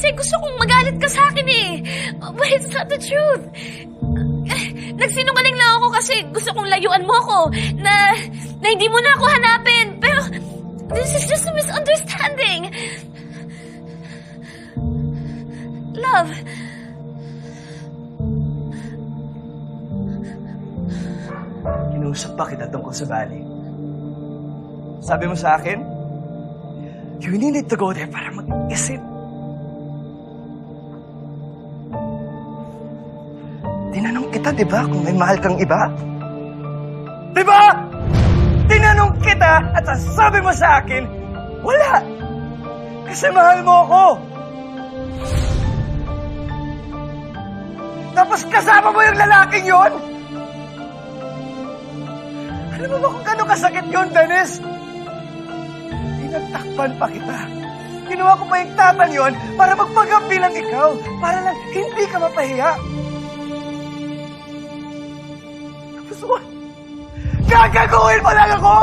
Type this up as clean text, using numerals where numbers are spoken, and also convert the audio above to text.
kasi gusto kong magalit ka sa akin eh. But it's not the truth. Nagsinungaling lang ako kasi gusto kong layuan mo ako. Na hindi mo na ako hanapin. Pero this is just a misunderstanding. Love. Kinausap pa kita tungkol sa Bali. Sabi mo sa akin, you need to go there para mag-isip. Tinanong kita, di ba, kung may mahal kang iba? Di ba? Tinanong kita at sabi mo sa akin, wala. Kasi mahal mo ako. Tapos kasama mo yung lalaking yon? Alam mo ba kung gano'ng kasakit yun, Dennis? Tinagtakpan pa kita. Ginawa ko pa yung tatan yon para magpagampi lang ikaw. Para lang hindi ka mapahiya. Tapos gagaguhin mo lang ako!